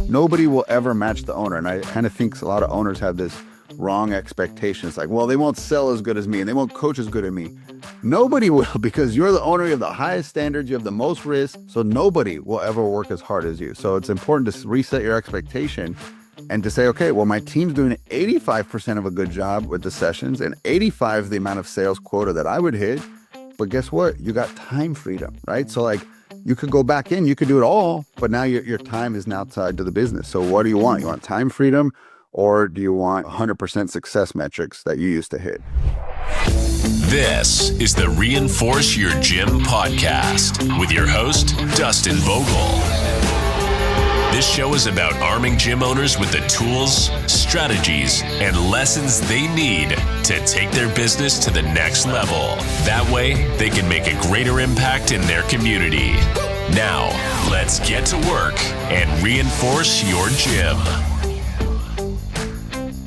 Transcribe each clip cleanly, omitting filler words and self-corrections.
Nobody will ever match the owner. And I kind of think a lot of owners have this wrong expectations. Like, well, they won't sell as good as me and they won't coach as good as me. Nobody will, because you're the owner, you have the highest standards, you have the most risk. So nobody will ever work as hard as you. So it's important to reset your expectation and to say, okay, well, my team's doing 85% of a good job with the sessions and 85 the amount of sales quota that I would hit. But guess what? You got time freedom, right? So like you could go back in, you could do it all, but now your time is now tied to the business. So what do you want? You want time freedom, or do you want 100% success metrics that you used to hit? This is the Reinforce Your Gym podcast with your host, Dustin Vogel. This show is about arming gym owners with the tools, strategies, and lessons they need to take their business to the next level. That way, they can make a greater impact in their community. Now, let's get to work and reinforce your gym.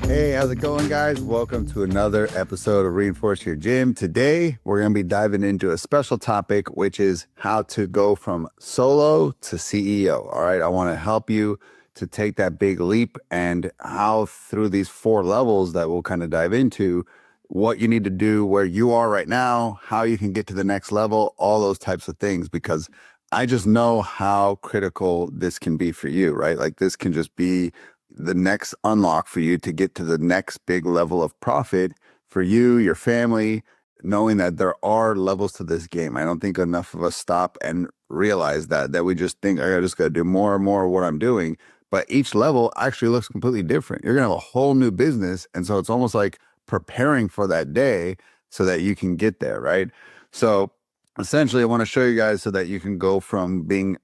Hey, how's it going, guys? Welcome to another episode of Reinforce Your Gym. Today, we're going to be diving into a special topic, which is how to go from solo to CEO. All right, I want to help you to take that big leap and how through these 4 levels that we'll kind of dive into, what you need to do, where you are right now, how you can get to the next level, all those types of things, because I just know how critical this can be for you, right? Like this can just be the next unlock for you to get to the next big level of profit for you, your family, knowing that there are levels to this game. I don't think enough of us stop and realize that we just think, I just got to do more and more of what I'm doing. But each level actually looks completely different. You're going to have a whole new business. And so it's almost like preparing for that day so that you can get there, right? So essentially, I want to show you guys so that you can go from being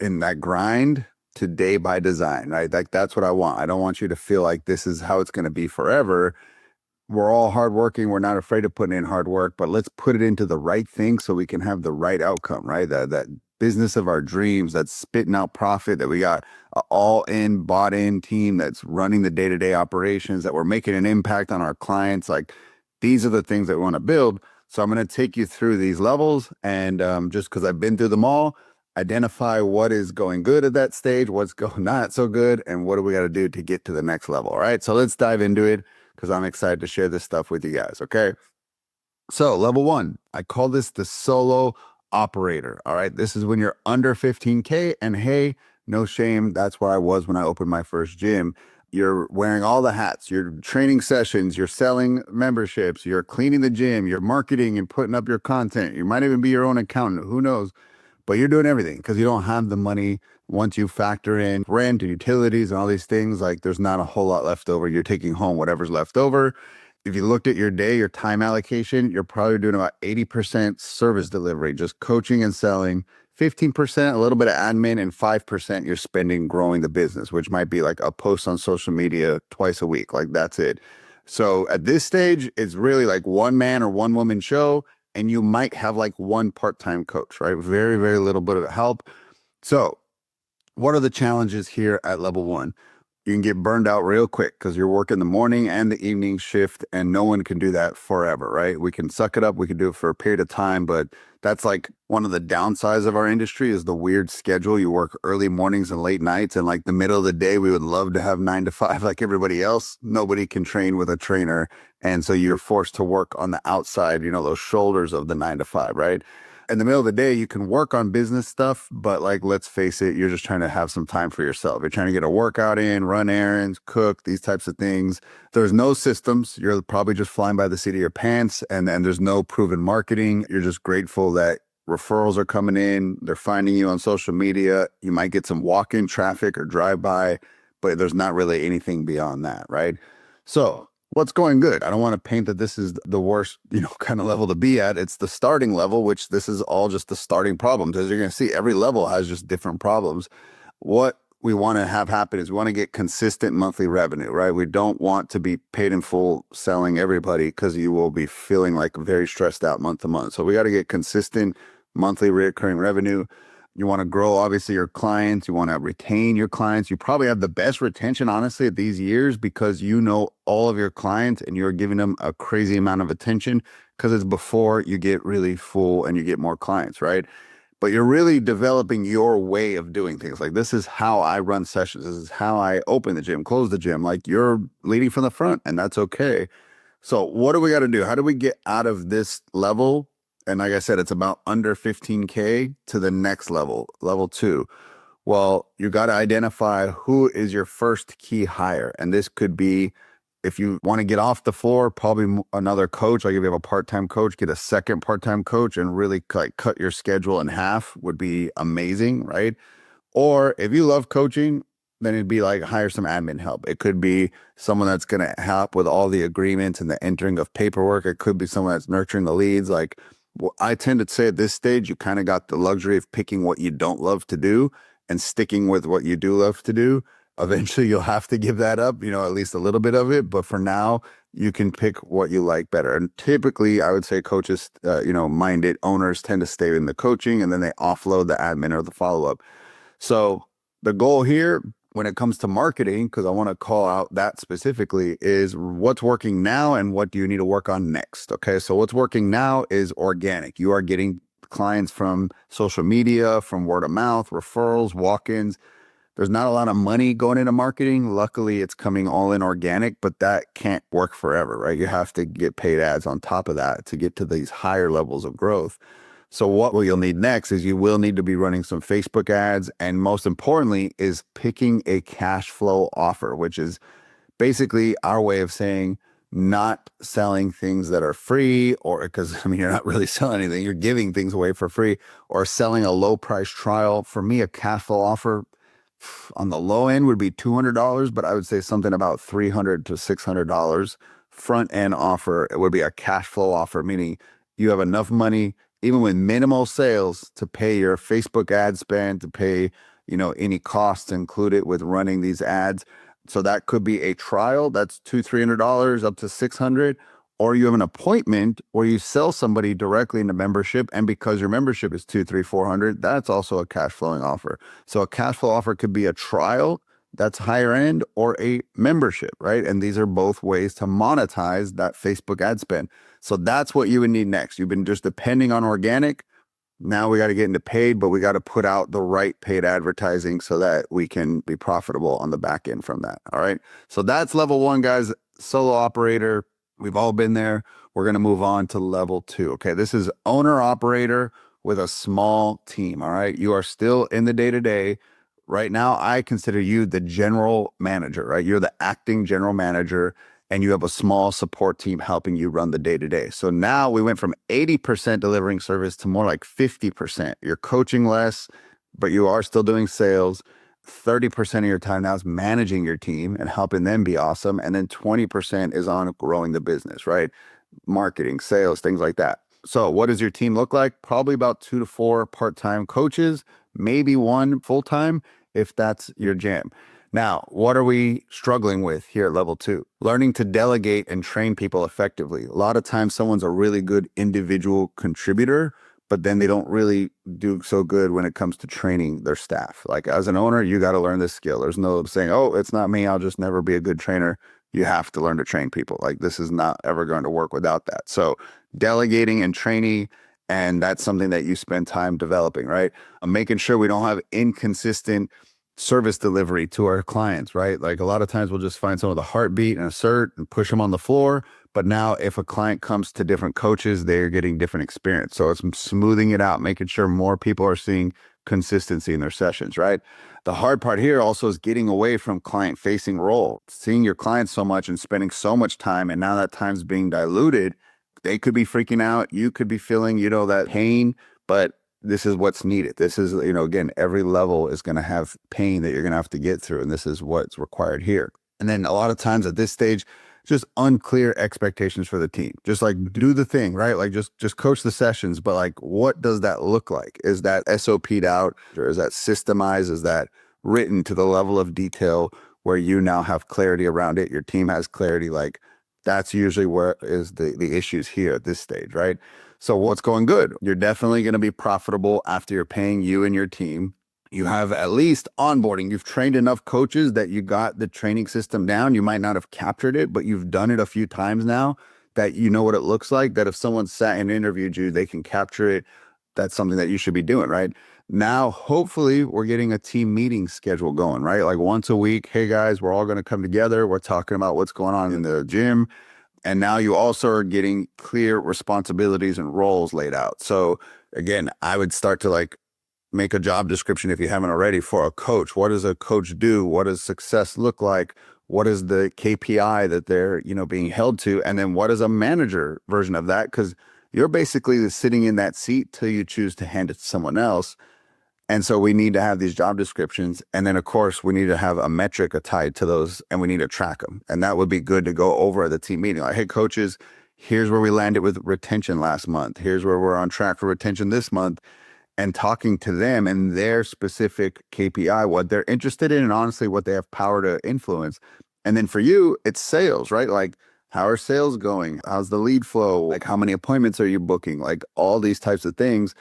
in that grind to day by design, right? Like that's what I want. I don't want you to feel like this is how it's going to be forever. We're all hardworking. We're not afraid of putting in hard work, but let's put it into the right thing so we can have the right outcome, right? That business of our dreams that's spitting out profit, that we got an all in, bought in team that's running the day-to-day operations, that we're making an impact on our clients. Like these are the things that we want to build. So I'm going to take you through these levels and just because I've been through them all, identify what is going good at that stage, what's going not so good, and what do we got to do to get to the next level. All right, so let's dive into it because I'm excited to share this stuff with you guys. Okay, so level 1, I call this the solo operator. All right, this is when you're under 15K, and hey, no shame, that's where I was when I opened my first gym. You're wearing all the hats, you're training sessions, you're selling memberships, you're cleaning the gym, you're marketing and putting up your content. You might even be your own accountant, who knows? But you're doing everything because you don't have the money. Once you factor in rent and utilities and all these things, like there's not a whole lot left over. You're taking home whatever's left over. If you looked at your day, your time allocation, you're probably doing about 80% service delivery, just coaching and selling, 15%, a little bit of admin, and 5% you're spending growing the business, which might be like a post on social media twice a week. Like that's it. So at this stage, it's really like one man or one woman show. And you might have like one part-time coach, right? Very, very little bit of help. So what are the challenges here at level 1? You can get burned out real quick because you're working the morning and the evening shift, and no one can do that forever, right? We can suck it up. We can do it for a period of time, but that's like one of the downsides of our industry is the weird schedule. You work early mornings and late nights, and like the middle of the day, we would love to have 9 to 5 like everybody else. Nobody can train with a trainer. And so you're forced to work on the outside, those shoulders of the 9 to 5, right? In the middle of the day, you can work on business stuff, but like, let's face it, you're just trying to have some time for yourself. You're trying to get a workout in, run errands, cook, these types of things. There's no systems. You're probably just flying by the seat of your pants, and there's no proven marketing. You're just grateful that referrals are coming in. They're finding you on social media. You might get some walk-in traffic or drive-by, but there's not really anything beyond that, right? So what's going good? I don't want to paint that this is the worst, kind of level to be at. It's the starting level, which this is all just the starting problems. As you're going to see, every level has just different problems. What we want to have happen is we want to get consistent monthly revenue, right? We don't want to be paid in full selling everybody because you will be feeling like very stressed out month to month. So we got to get consistent monthly recurring revenue. You want to grow, obviously, your clients. You want to retain your clients. You probably have the best retention, honestly, at these years because you know all of your clients and you're giving them a crazy amount of attention because it's before you get really full and you get more clients, right? but you're really developing your way of doing things. Like, this is how I run sessions. This is how I open the gym, close the gym. Like, you're leading from the front, and that's okay. So what do we got to do? How do we get out of this level? And like I said, it's about under 15K to the next level, level 2. Well, you got to identify who is your first key hire. And this could be, if you want to get off the floor, probably another coach. Like if you have a part-time coach, get a second part-time coach and really cut your schedule in half would be amazing, right? Or if you love coaching, then it'd be like hire some admin help. It could be someone that's going to help with all the agreements and the entering of paperwork. It could be someone that's nurturing the leads. Like, I tend to say at this stage, you kind of got the luxury of picking what you don't love to do and sticking with what you do love to do. Eventually, you'll have to give that up, at least a little bit of it. But for now, you can pick what you like better. And typically, I would say coaches, minded owners tend to stay in the coaching, and then they offload the admin or the follow-up. So the goal here, when it comes to marketing, because I want to call out that specifically, is what's working now and what do you need to work on next? Okay, so what's working now is organic. You are getting clients from social media, from word of mouth, referrals, walk-ins. There's not a lot of money going into marketing. Luckily, it's coming all in organic, but that can't work forever, right? You have to get paid ads on top of that to get to these higher levels of growth. So what you'll need next is you will need to be running some Facebook ads. And most importantly is picking a cash flow offer, which is basically our way of saying not selling things that are free, or because, you're not really selling anything. You're giving things away for free, or selling a low price trial. For me, a cash flow offer on the low end would be $200, but I would say something about $300 to $600. Front end offer, it would be a cash flow offer, meaning you have enough money, even with minimal sales, to pay your Facebook ad spend, to pay, any costs included with running these ads. So that could be a trial that's $200-$300 up to $600, or you have an appointment where you sell somebody directly into membership, and because your membership is $200-$400, that's also a cash flowing offer. So a cash flow offer could be a trial that's higher end, or a membership, right? And these are both ways to monetize that Facebook ad spend. So that's what you would need next. You've been just depending on organic. Now we got to get into paid, but we got to put out the right paid advertising so that we can be profitable on the back end from that. All right. So that's level 1, guys. Solo operator. We've all been there. We're going to move on to level 2. Okay. This is owner operator with a small team. All right. You are still in the day-to-day. Right now, I consider you the general manager, right? You're the acting general manager, and you have a small support team helping you run the day-to-day. So now we went from 80% delivering service to more like 50%. You're coaching less, but you are still doing sales. 30% of your time now is managing your team and helping them be awesome. And then 20% is on growing the business, right? Marketing, sales, things like that. So what does your team look like? Probably about 2 to 4 part-time coaches, maybe 1 full-time if that's your jam. Now, what are we struggling with here at level 2? Learning to delegate and train people effectively. A lot of times someone's a really good individual contributor, but then they don't really do so good when it comes to training their staff. Like, as an owner, you got to learn this skill. There's no saying, oh, it's not me, I'll just never be a good trainer. You have to learn to train people. Like, this is not ever going to work without that. So delegating and training, and that's something that you spend time developing, right? Making sure we don't have inconsistent service delivery to our clients, right? Like, a lot of times we'll just find someone with a heartbeat and assert and push them on the floor. But now if a client comes to different coaches, they're getting different experience. So it's smoothing it out, making sure more people are seeing consistency in their sessions, right? The hard part here also is getting away from client facing role, seeing your clients so much and spending so much time. And now that time's being diluted. They could be freaking out. You could be feeling, that pain, but this is what's needed. This is, again, every level is going to have pain that you're going to have to get through. And this is what's required here. And then a lot of times at this stage, just unclear expectations for the team. Just like do the thing, right? Like just coach the sessions, but like, what does that look like? Is that SOP'd out, or is that systemized? Is that written to the level of detail where you now have clarity around it? Your team has clarity. Like, that's usually where is the issues here at this stage, right? So what's going good? You're definitely going to be profitable after you're paying you and your team. You have at least onboarding. You've trained enough coaches that you got the training system down. You might not have captured it, but you've done it a few times now that you know what it looks like, that if someone sat and interviewed you, they can capture it that's something that you should be doing, right? Now, hopefully we're getting a team meeting schedule going, right? Like once a week, hey guys, we're all going to come together. We're talking about what's going on in the gym. And now you also are getting clear responsibilities and roles laid out. So again, I would start to like make a job description if you haven't already for a coach. What does a coach do? What does success look like? What is the KPI that they're, being held to? And then what is a manager version of that? Because you're basically sitting in that seat till you choose to hand it to someone else. And so we need to have these job descriptions. And then, of course, we need to have a metric tied to those, and we need to track them. And that would be good to go over at the team meeting. Like, hey, coaches, here's where we landed with retention last month. Here's where we're on track for retention this month. And talking to them and their specific KPI, what they're interested in, and honestly, what they have power to influence. And then for you, it's sales, right? Like, how are sales going? How's the lead flow? Like, how many appointments are you booking? Like, all these types of things.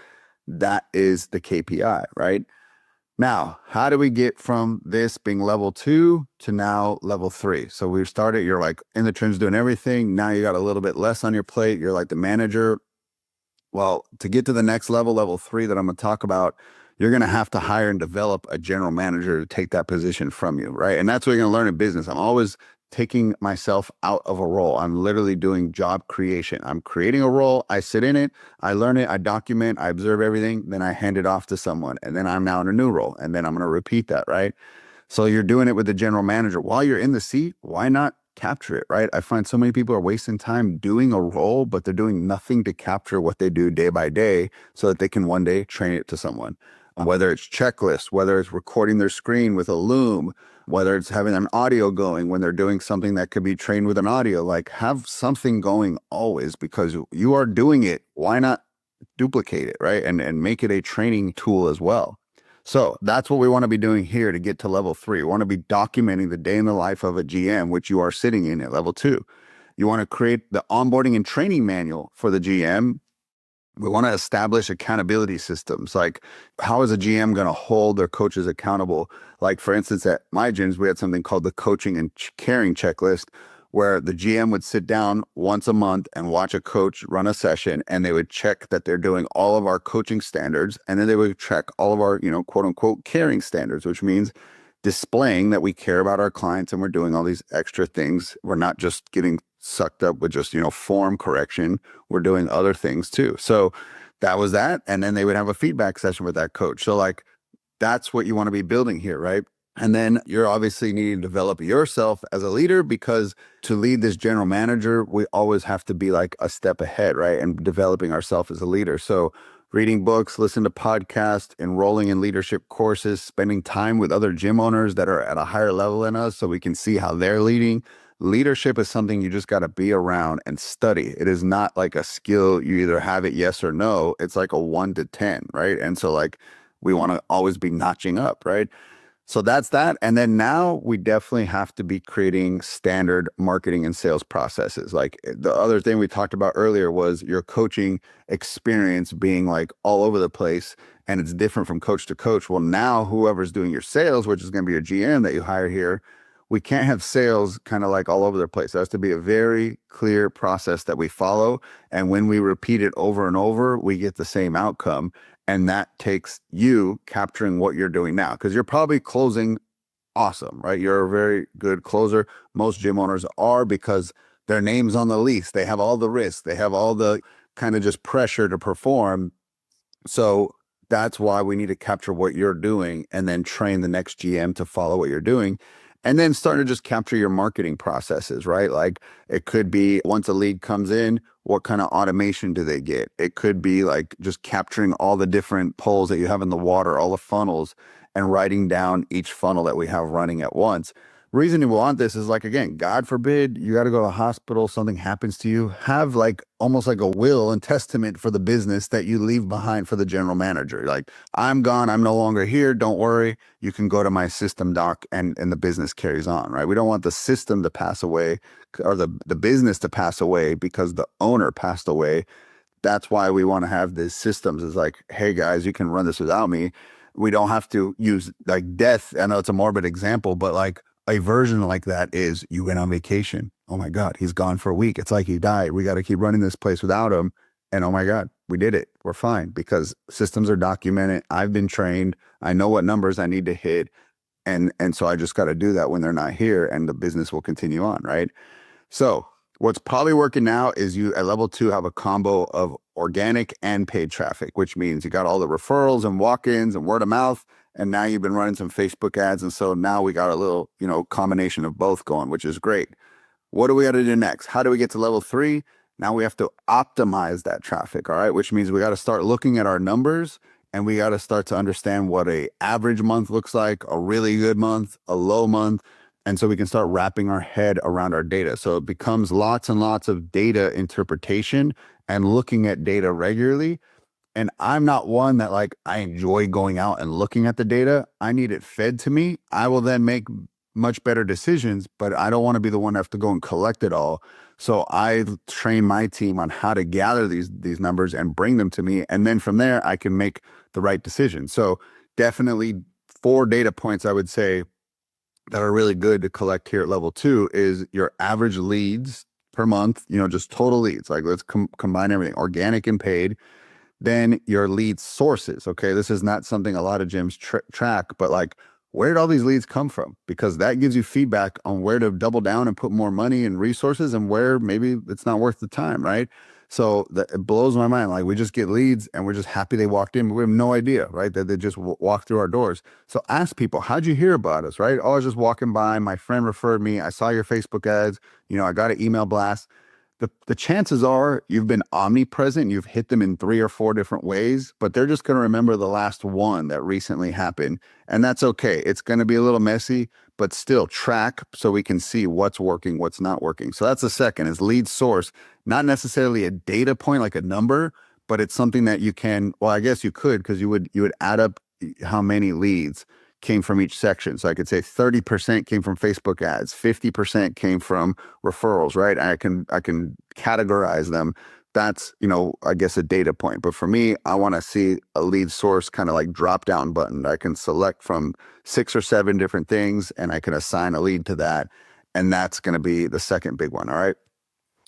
That is the KPI, right? Now, how do we get from this being level 2 to now level 3? So we started, you're like in the trenches doing everything. Now you got a little bit less on your plate. You're like the manager. Well, to get to the next level, level 3 that I'm going to talk about, you're going to have to hire and develop a general manager to take that position from you, right? And that's what you're going to learn in business. I'm always taking myself out of a role. I'm literally doing job creation. I'm creating a role. I sit in it. I learn it. I document. I observe everything. Then I hand it off to someone. And then I'm now in a new role. And then I'm going to repeat that, right? So you're doing it with the general manager. While you're in the seat, why not capture it, right? I find so many people are wasting time doing a role, but they're doing nothing to capture what they do day by day so that they can one day train it to someone. Whether it's checklists, whether it's recording their screen with a Loom, whether it's having an audio going when they're doing something that could be trained with an audio, like have something going always, because you are doing it. Why not duplicate it, right? And make it a training tool as well. So that's what we want to be doing here to get to level 3. We want to be documenting the day in the life of a GM, which you are sitting in at level 2. You want to create the onboarding and training manual for the GM. We want to establish accountability systems. Like, how is a GM going to hold their coaches accountable? Like, for instance, at my gyms, we had something called the coaching and caring checklist, where the GM would sit down once a month and watch a coach run a session, and they would check that they're doing all of our coaching standards. And then they would check all of our, quote unquote, caring standards, which means displaying that we care about our clients and we're doing all these extra things. We're not just getting sucked up with just, form correction. We're doing other things too. So that was that. And then they would have a feedback session with that coach. So like, that's what you want to be building here, right? And then you're obviously needing to develop yourself as a leader, because to lead this general manager, we always have to be like a step ahead, right? And developing ourselves as a leader. So reading books, listening to podcasts, enrolling in leadership courses, spending time with other gym owners that are at a higher level than us so we can see how they're leading. Leadership is something you just got to be around and study. It is not like a skill. You either have it, yes or no. It's like a 1 to 10, right? And so like, we want to always be notching up, right? So that's that. And then now we definitely have to be creating standard marketing and sales processes. Like, the other thing we talked about earlier was your coaching experience being like all over the place, and it's different from coach to coach. Well, now whoever's doing your sales, which is going to be your GM that you hire here, we can't have sales kind of like all over the place. There has to be a very clear process that we follow. And when we repeat it over and over, we get the same outcome. And that takes you capturing what you're doing now, because you're probably closing awesome, right? You're a very good closer. Most gym owners are, because their name's on the lease. They have all the risks. They have all the kind of just pressure to perform. So that's why we need to capture what you're doing and then train the next GM to follow what you're doing. And then start to just capture your marketing processes, right? Like, it could be once a lead comes in, what kind of automation do they get? It could be like just capturing all the different polls that you have in the water, all the funnels, and writing down each funnel that we have running at once. Reason you want this is like, again, God forbid you got to go to the hospital, something happens to you, have like almost like a will and testament for the business that you leave behind for the general manager. Like, I'm gone, I'm no longer here, don't worry, you can go to my system doc, and the business carries on, right? We don't want the system to pass away, or the business to pass away because the owner passed away. That's why we want to have these systems. Is like, hey guys, you can run this without me. We don't have to use like death. I know it's a morbid example, but like, a version like that is you went on vacation. Oh my God, he's gone for a week. It's like he died. We got to keep running this place without him. And oh my God, we did it. We're fine because systems are documented. I've been trained. I know what numbers I need to hit. And so I just got to do that when they're not here, and the business will continue on, right? So what's probably working now is you at level 2 have a combo of organic and paid traffic, which means you got all the referrals and walk-ins and word of mouth. And now you've been running some Facebook ads. And so now we got a little, combination of both going, which is great. What do we got to do next? How do we get to level 3? Now we have to optimize that traffic. All right. Which means we got to start looking at our numbers, and we got to start to understand what a average month looks like, a really good month, a low month. And so we can start wrapping our head around our data. So it becomes lots and lots of data interpretation and looking at data regularly. And I'm not one that I enjoy going out and looking at the data. I need it fed to me. I will then make much better decisions, but I don't want to be the one to have to go and collect it all. So I train my team on how to gather these numbers and bring them to me. And then from there, I can make the right decision. So definitely 4 data points, I would say, that are really good to collect here at level 2 is your average leads per month, just total leads. Let's combine everything, organic and paid. Then your lead sources. Okay. This is not something a lot of gyms track, but where did all these leads come from? Because that gives you feedback on where to double down and put more money and resources, and where maybe it's not worth the time, right? So it blows my mind. We just get leads and we're just happy they walked in, but we have no idea, right? That they just walked through our doors. So ask people, how'd you hear about us, right? Oh, I was just walking by. My friend referred me. I saw your Facebook ads. I got an email blast. The chances are you've been omnipresent. You've hit them in 3 or 4 different ways, but they're just going to remember the last one that recently happened. And that's okay. It's going to be a little messy, but still track so we can see what's working, what's not working. So that's the second, is lead source. Not necessarily a data point like a number, but it's something that you can, well, I guess you could, because you would add up how many leads came from each section. So I could say 30% came from Facebook ads, 50% came from referrals, right? I can categorize them. That's, I guess a data point. But for me, I want to see a lead source kind of drop down button. I can select from 6 or 7 different things, and I can assign a lead to that. And that's going to be the second big one. All right.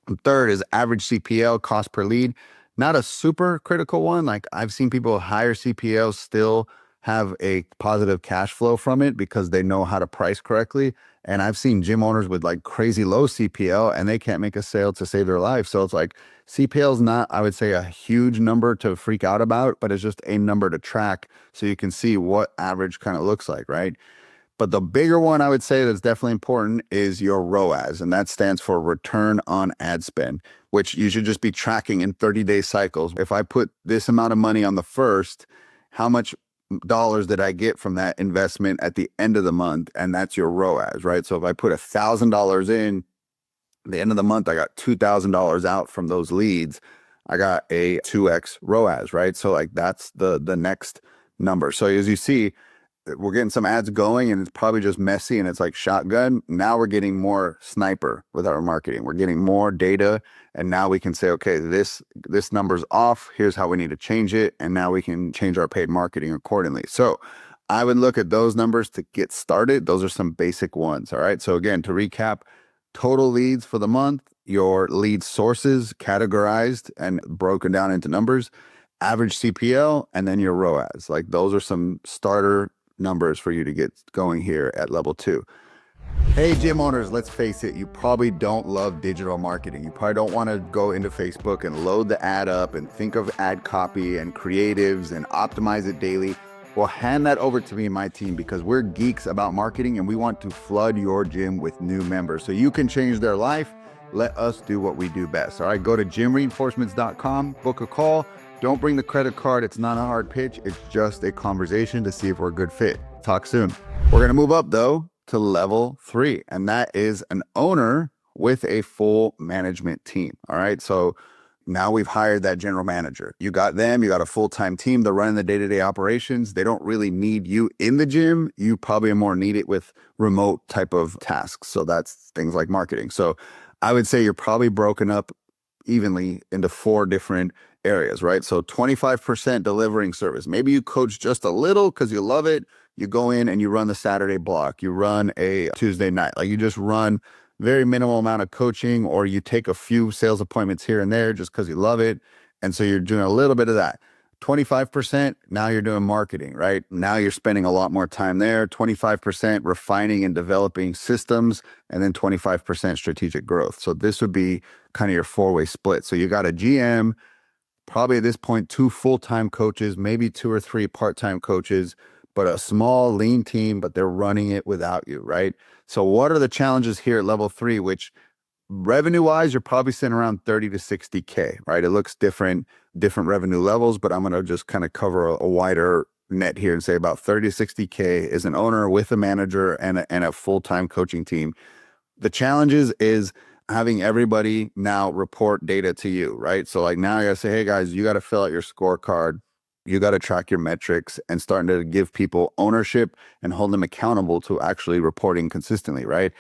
And third is average CPL, cost per lead. Not a super critical one. I've seen people hire CPLs still have a positive cash flow from it because they know how to price correctly. And I've seen gym owners with crazy low CPL, and they can't make a sale to save their life. So it's CPL is not, I would say, a huge number to freak out about, but it's just a number to track so you can see what average kind of looks like, right? But the bigger one I would say that's definitely important is your ROAS, and that stands for return on ad spend, which you should just be tracking in 30-day cycles. If I put this amount of money on the first, how much dollars that I get from that investment at the end of the month? And that's your ROAS, right? So if I put $1,000 in, at the end of the month, I got $2,000 out from those leads. I got a 2x ROAS, right? So that's the next number. So as you see, we're getting some ads going, and it's probably just messy and it's shotgun. Now we're getting more sniper with our marketing. We're getting more data, and now we can say, okay, this number's off. Here's how we need to change it. And now we can change our paid marketing accordingly. So I would look at those numbers to get started. Those are some basic ones. All right. So again, to recap, total leads for the month, your lead sources categorized and broken down into numbers, average CPL, and then your ROAS. Those are some starter numbers for you to get going here at level 2. Hey, gym owners, let's face it, you probably don't love digital marketing. You probably don't want to go into Facebook and load the ad up and think of ad copy and creatives and optimize it daily. Well, hand that over to me and my team, because we're geeks about marketing and we want to flood your gym with new members so you can change their life. Let us do what we do best. All right, go to gymreinforcements.com, book a call. Don't bring the credit card. It's not a hard pitch. It's just a conversation to see if we're a good fit. Talk soon. We're going to move up though to level 3, and that is an owner with a full management team. All right. So now we've hired that general manager. You got them, you got a full-time team. They're running the day-to-day operations. They don't really need you in the gym. You probably more need it with remote type of tasks. So that's things like marketing. So I would say you're probably broken up evenly into 4 different areas, right? So 25% delivering service. Maybe you coach just a little because you love it. You go in and you run the Saturday block. You run a Tuesday night. You just run very minimal amount of coaching, or you take a few sales appointments here and there just because you love it. And so you're doing a little bit of that. 25%, now you're doing marketing, right? Now you're spending a lot more time there. 25% refining and developing systems, and then 25% strategic growth. So this would be kind of your four-way split. So you got a GM, probably at this point, 2 full-time coaches, maybe 2 or 3 part-time coaches, but a small, lean team, but they're running it without you, right? So what are the challenges here at level 3, which revenue-wise, you're probably sitting around 30 to 60K, right? It looks different revenue levels, but I'm going to just kind of cover a wider net here and say about 30 to 60K is an owner with a manager and a full-time coaching team. The challenges is having everybody now report data to you, right? So like now you gotta say, hey guys, you got to fill out your scorecard. You got to track your metrics and starting to give people ownership and hold them accountable to actually reporting consistently, right?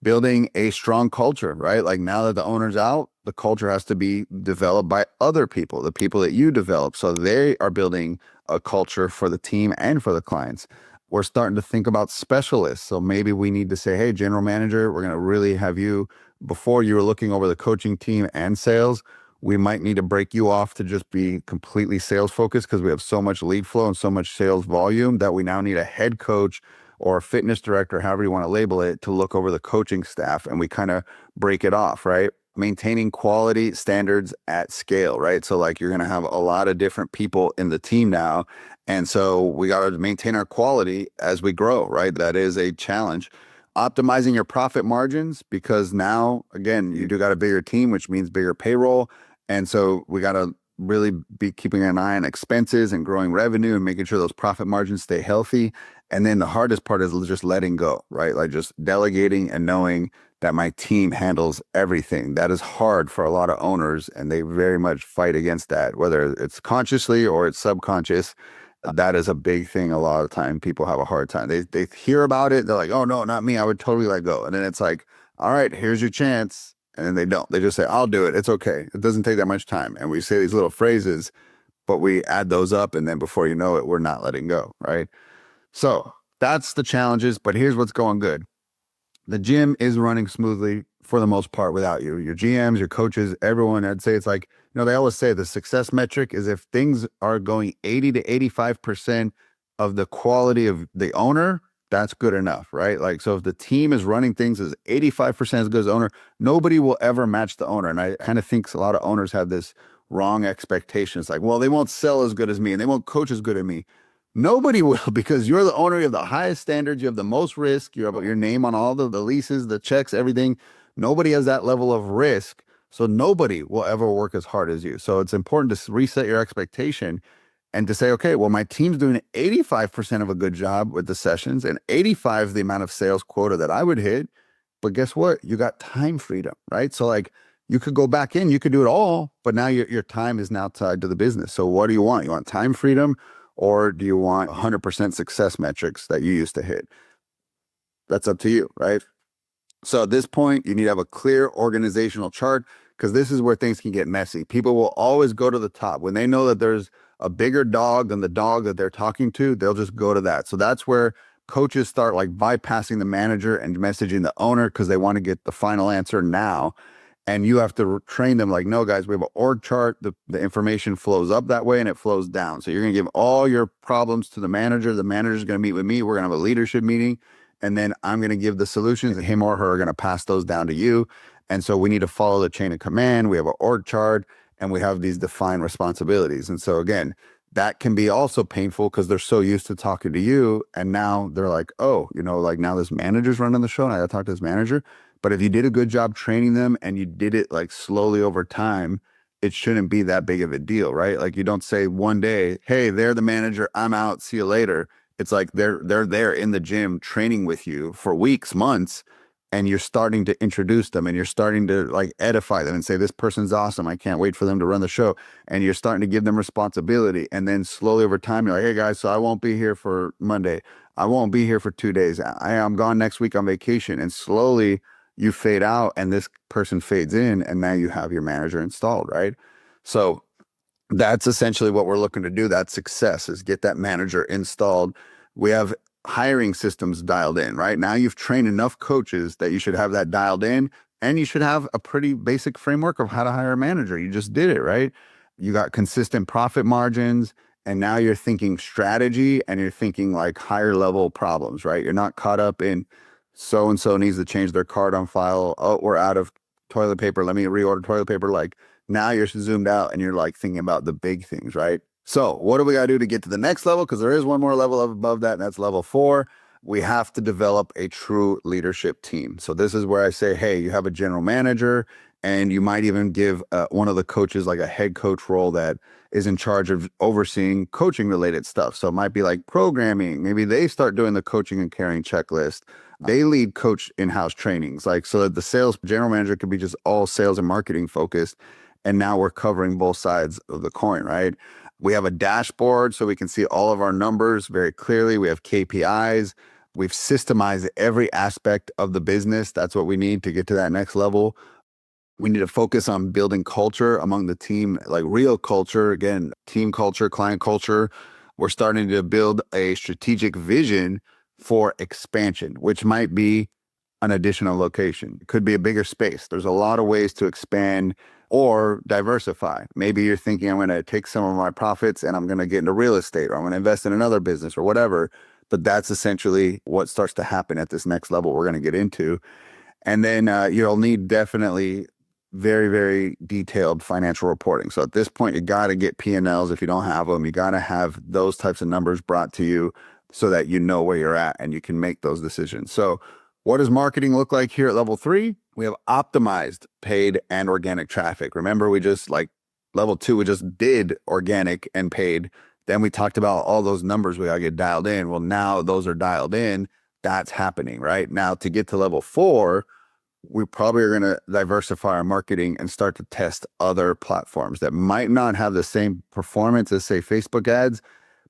Building a strong culture, right? Like now that the owner's out, the culture has to be developed by other people, the people that you develop. So they are building a culture for the team and for the clients. We're starting to think about specialists. So maybe we need to say, hey, general manager, we're going to really have you, before you were looking over the coaching team and sales, we might need to break you off to just be completely sales focused because we have so much lead flow and so much sales volume that we now need a head coach or a fitness director, however you want to label it, to look over the coaching staff, and we kind of break it off, right? Maintaining quality standards at scale, right? So like you're going to have a lot of different people in the team now. And so we got to maintain our quality as we grow, right? That is a challenge. Optimizing your profit margins, because now, again, you do got a bigger team, which means bigger payroll. And so we got to really be keeping an eye on expenses and growing revenue and making sure those profit margins stay healthy. And then the hardest part is just letting go, right? Like just delegating and knowing that my team handles everything. That is hard for a lot of owners, and they very much fight against that, whether it's consciously or it's subconscious. That is a big thing. A lot of time people have a hard time. They hear about it. They're like, oh no, not me. I would totally let go. And then it's like, all right, here's your chance. And then they don't. They just say, I'll do it. It's okay. It doesn't take that much time. And we say these little phrases, but we add those up. And then before you know it, we're not letting go, right? So that's the challenges. But here's what's going good. The gym is running smoothly for the most part without you. Your GMs, your coaches, everyone, I'd say it's like, they always say the success metric is if things are going 80 to 85% of the quality of the owner, that's good enough, right? Like, so if the team is running things as 85% as good as the owner, nobody will ever match the owner. And I kind of think a lot of owners have this wrong expectation. It's like, well, they won't sell as good as me and they won't coach as good as me. Nobody will, because you're the owner. You have the highest standards. You have the most risk. You have your name on all the leases, the checks, everything. Nobody has that level of risk. So nobody will ever work as hard as you. So it's important to reset your expectation and to say, okay, well, my team's doing 85% of a good job with the sessions and 85 the amount of sales quota that I would hit. But guess what? You got time freedom, right? So like you could go back in, you could do it all, but now your time is now tied to the business. So what do you want? You want time freedom, or do you want 100% success metrics that you used to hit? That's up to you, right? So at this point, you need to have a clear organizational chart, because this is where things can get messy. People will always go to the top. When they know that there's a bigger dog than the dog that they're talking to, they'll just go to that. So that's where coaches start like bypassing the manager and messaging the owner because they want to get the final answer now. And you have to train them like, no, guys, we have an org chart. The information flows up that way and it flows down. So you're going to give all your problems to the manager. The manager's going to meet with me. We're going to have a leadership meeting. And then I'm going to give the solutions, and him or her are going to pass those down to you. And so we need to follow the chain of command. We have an org chart and we have these defined responsibilities. And so again, that can be also painful because they're so used to talking to you. And now they're like, oh, like now this manager's running the show and I got to talk to this manager. But if you did a good job training them and you did it like slowly over time, it shouldn't be that big of a deal, right? Like you don't say one day, hey, they're the manager, I'm out, see you later. It's like they're there in the gym training with you for weeks, months, and you're starting to introduce them and you're starting to like edify them and say, this person's awesome. I can't wait for them to run the show. And you're starting to give them responsibility. And then slowly over time, you're like, hey guys, so I won't be here for Monday. I won't be here for 2 days. I'm gone next week on vacation. And slowly you fade out and this person fades in, and now you have your manager installed, right? So that's essentially what we're looking to do. That's success, is get that manager installed. We have hiring systems dialed in, right? Now you've trained enough coaches that you should have that dialed in, and you should have a pretty basic framework of how to hire a manager. You just did it, right? You got consistent profit margins, and now you're thinking strategy and you're thinking like higher level problems, right? You're not caught up in so and so needs to change their card on file. Oh, we're out of toilet paper. Let me reorder toilet paper. Like now you're zoomed out and you're like thinking about the big things, right? So what do we got to do to get to the next level? Because there is one more level above that, and that's level 4. We have to develop a true leadership team. So this is where I say, hey, you have a general manager, and you might even give one of the coaches like a head coach role that is in charge of overseeing coaching related stuff. So it might be like programming. Maybe they start doing the coaching and carrying checklist. They lead coach in-house trainings, like so that the sales general manager could be just all sales and marketing focused. And now we're covering both sides of the coin, right? We have a dashboard so we can see all of our numbers very clearly. We have KPIs. We've systemized every aspect of the business. That's what we need to get to that next level. We need to focus on building culture among the team, like real culture, again, team culture, client culture. We're starting to build a strategic vision for expansion, which might be an additional location. It could be a bigger space. There's a lot of ways to expand or diversify. Maybe you're thinking, I'm going to take some of my profits and I'm going to get into real estate, or I'm going to invest in another business or whatever. But that's essentially what starts to happen at this next level we're going to get into. And then you'll need definitely very, very detailed financial reporting. So at this point, you got to get P&Ls. If you don't have them, you got to have those types of numbers brought to you so that you know where you're at and you can make those decisions. So what does marketing look like here at level 3? We have optimized paid and organic traffic. Remember, we just like level 2, we just did organic and paid. Then we talked about all those numbers we got to get dialed in. Well, now those are dialed in. That's happening, right? Now to get to level 4, we probably are going to diversify our marketing and start to test other platforms that might not have the same performance as, say, Facebook ads,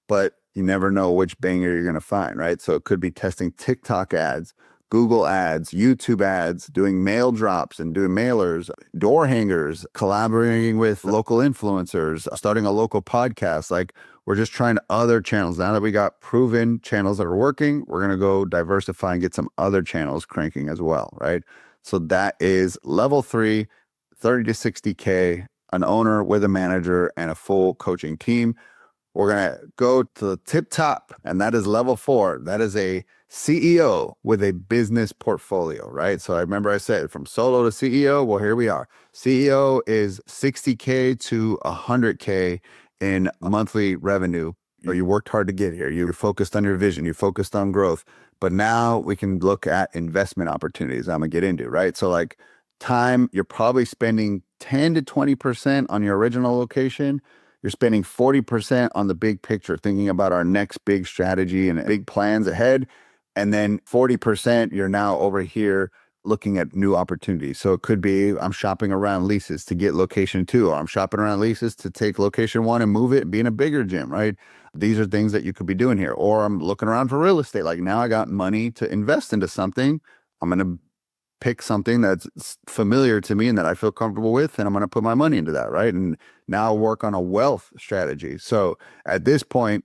but you never know which banger you're going to find, right? So it could be testing TikTok ads, Google ads, YouTube ads, doing mail drops and doing mailers, door hangers, collaborating with local influencers, starting a local podcast. Like we're just trying other channels. Now that we got proven channels that are working, we're going to go diversify and get some other channels cranking as well, right? So that is level 3, 30 to 60K, an owner with a manager and a full coaching team. We're going to go to the tip top, and that is level 4. That is a CEO with a business portfolio, right? So I remember I said from solo to CEO. Well, here we are. CEO is 60K to 100K in monthly revenue. Or you worked hard to get here. You're focused on your vision. You're focused on growth. But now we can look at investment opportunities I'm going to get into, right? So like time, you're probably spending 10 to 20% on your original location. You're spending 40% on the big picture, thinking about our next big strategy and big plans ahead. And then 40%, you're now over here looking at new opportunities. So it could be I'm shopping around leases to get location 2, or I'm shopping around leases to take location 1 and move it and be in a bigger gym, right? These are things that you could be doing here. Or I'm looking around for real estate. Like now I got money to invest into something. I'm going to pick something that's familiar to me and that I feel comfortable with, and I'm going to put my money into that, right? And now work on a wealth strategy. So at this point,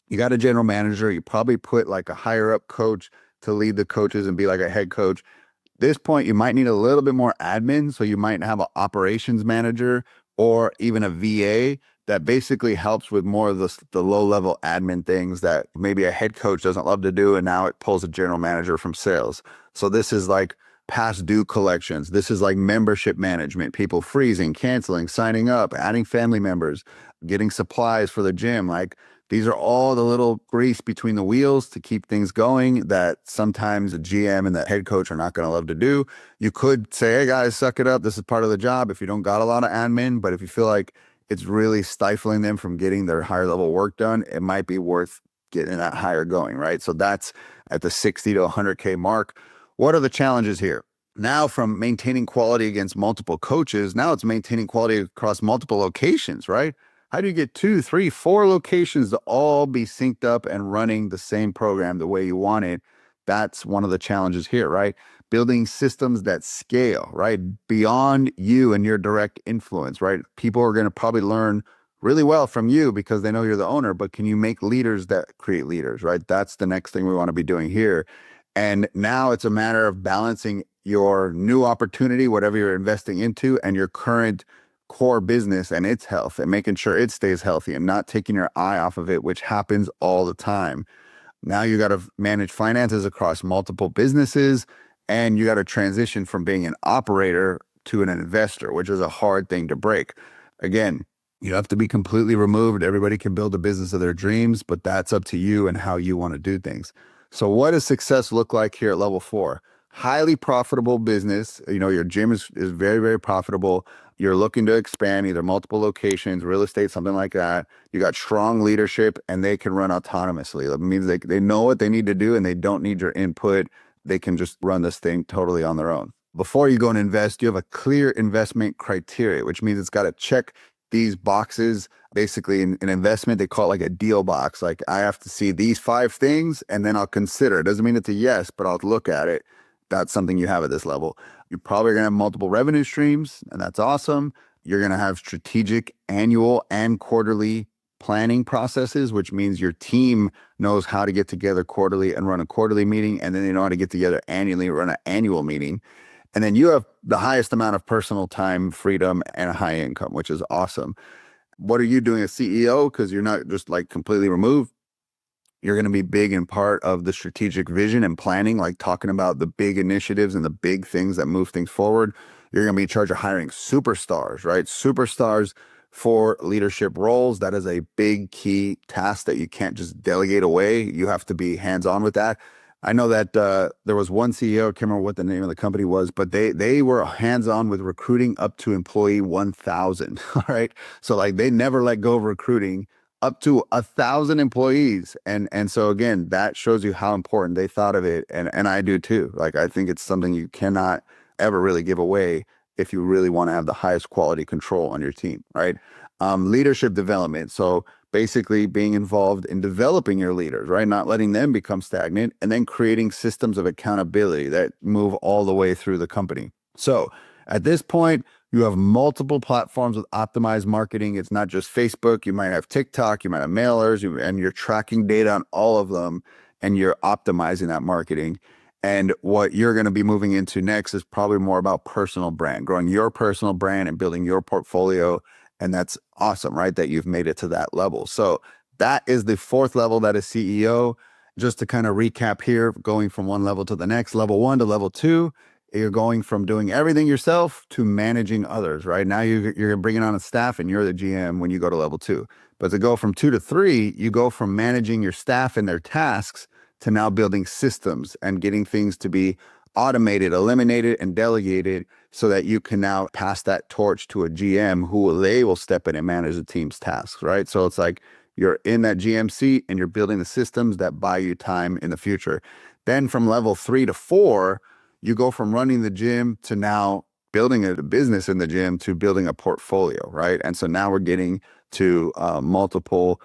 you got a general manager. You probably put like a higher up coach to lead the coaches and be like a head coach. This point, you might need a little bit more admin. So you might have an operations manager or even a VA that basically helps with more of the low level admin things that maybe a head coach doesn't love to do. And now it pulls a general manager from sales. So this is like past due collections. This is like membership management, people freezing, canceling, signing up, adding family members, getting supplies for the gym. Like these are all the little grease between the wheels to keep things going that sometimes the GM and the head coach are not going to love to do. You could say, hey guys, suck it up. This is part of the job if you don't got a lot of admin, but if you feel like it's really stifling them from getting their higher level work done, it might be worth getting that higher going, right? So that's at the 60 to 100K mark. What are the challenges here? Now from maintaining quality against multiple coaches, now it's maintaining quality across multiple locations, right? How do you get 2, 3, 4 locations to all be synced up and running the same program the way you want it? That's one of the challenges here, right? Building systems that scale, right? Beyond you and your direct influence, right? People are going to probably learn really well from you because they know you're the owner, but can you make leaders that create leaders, right? That's the next thing we want to be doing here. And now it's a matter of balancing your new opportunity, whatever you're investing into, and your current core business and its health and making sure it stays healthy and not taking your eye off of it, which happens all the time. Now you got to manage finances across multiple businesses, and you got to transition from being an operator to an investor, which is a hard thing to break. Again, you have to be completely removed. Everybody can build a business of their dreams, but that's up to you and how you want to do things. So what does success look like here at level 4? Highly profitable business. Your gym is very, very profitable. You're looking to expand either multiple locations, real estate, something like that. You got strong leadership and they can run autonomously. It means they know what they need to do and they don't need your input. They can just run this thing totally on their own. Before you go and invest, you have a clear investment criteria, which means it's got to check these boxes. Basically, in investment, they call it like a deal box. Like, I have to see these 5 things and then I'll consider. It doesn't mean it's a yes, but I'll look at it. That's something you have at this level. You're probably going to have multiple revenue streams, and that's awesome. You're going to have strategic annual and quarterly planning processes, which means your team knows how to get together quarterly and run a quarterly meeting, and then they know how to get together annually and run an annual meeting. And then you have the highest amount of personal time, freedom, and a high income, which is awesome. What are you doing as CEO? Because you're not just like completely removed. You're going to be big in part of the strategic vision and planning, like talking about the big initiatives and the big things that move things forward. You're going to be in charge of hiring superstars, right? Superstars for leadership roles. That is a big key task that you can't just delegate away. You have to be hands-on with that. I know that there was one CEO, I can't remember what the name of the company was, but they were hands-on with recruiting up to employee 1,000, all right? So like they never let go of recruiting up to 1,000 employees. And so again, that shows you how important they thought of it. And I do too. Like, I think it's something you cannot ever really give away if you really want to have the highest quality control on your team, right? Leadership development. So basically being involved in developing your leaders, right? Not letting them become stagnant, and then creating systems of accountability that move all the way through the company. So at this point, you have multiple platforms with optimized marketing. It's not just Facebook. You might have TikTok, you might have mailers, and you're tracking data on all of them, and you're optimizing that marketing. And what you're going to be moving into next is probably more about personal brand, growing your personal brand and building your portfolio. And that's awesome, right? That you've made it to that level. So that is the 4th level, that is CEO. Just to kind of recap here, going from one level to the next, level 1 to level 2, you're going from doing everything yourself to managing others, right? Now you're bringing on a staff and you're the GM when you go to level 2. But to go from 2 to 3, you go from managing your staff and their tasks to now building systems and getting things to be automated, eliminated, and delegated, so that you can now pass that torch to a GM they will step in and manage the team's tasks, right? So it's like you're in that GM seat and you're building the systems that buy you time in the future. Then from level 3 to 4, you go from running the gym to now building a business in the gym to building a portfolio, right? And so now we're getting to multiple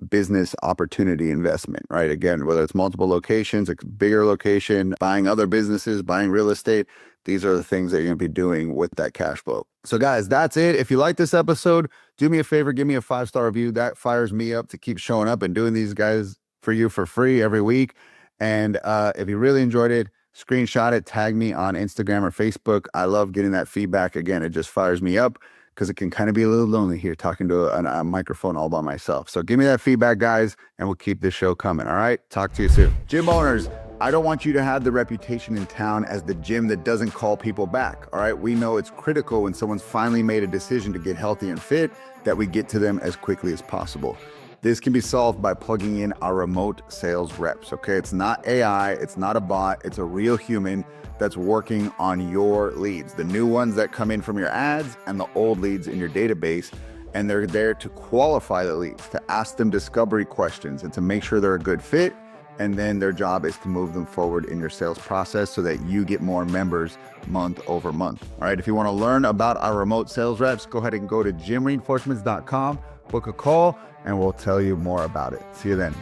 business opportunity investment, right? Again, whether it's multiple locations, a bigger location, buying other businesses, buying real estate, these are the things that you're going to be doing with that cash flow. So guys, that's it. If you like this episode, do me a favor, give me a 5-star review. That fires me up to keep showing up and doing these guys for you for free every week. And if you really enjoyed it, screenshot it, tag me on Instagram or Facebook. I love getting that feedback. Again, it just fires me up, because it can kind of be a little lonely here talking to a microphone all by myself. So give me that feedback, guys, and we'll keep this show coming. All right. Talk to you soon. Gym owners, I don't want you to have the reputation in town as the gym that doesn't call people back. All right. We know it's critical when someone's finally made a decision to get healthy and fit that we get to them as quickly as possible. This can be solved by plugging in our remote sales reps. Okay. It's not AI. It's not a bot. It's a real human that's working on your leads, the new ones that come in from your ads and the old leads in your database. And they're there to qualify the leads, to ask them discovery questions, and to make sure they're a good fit. And then their job is to move them forward in your sales process so that you get more members month over month. All right. If you want to learn about our remote sales reps, go ahead and go to gymreinforcements.com, book a call, and we'll tell you more about it. See you then.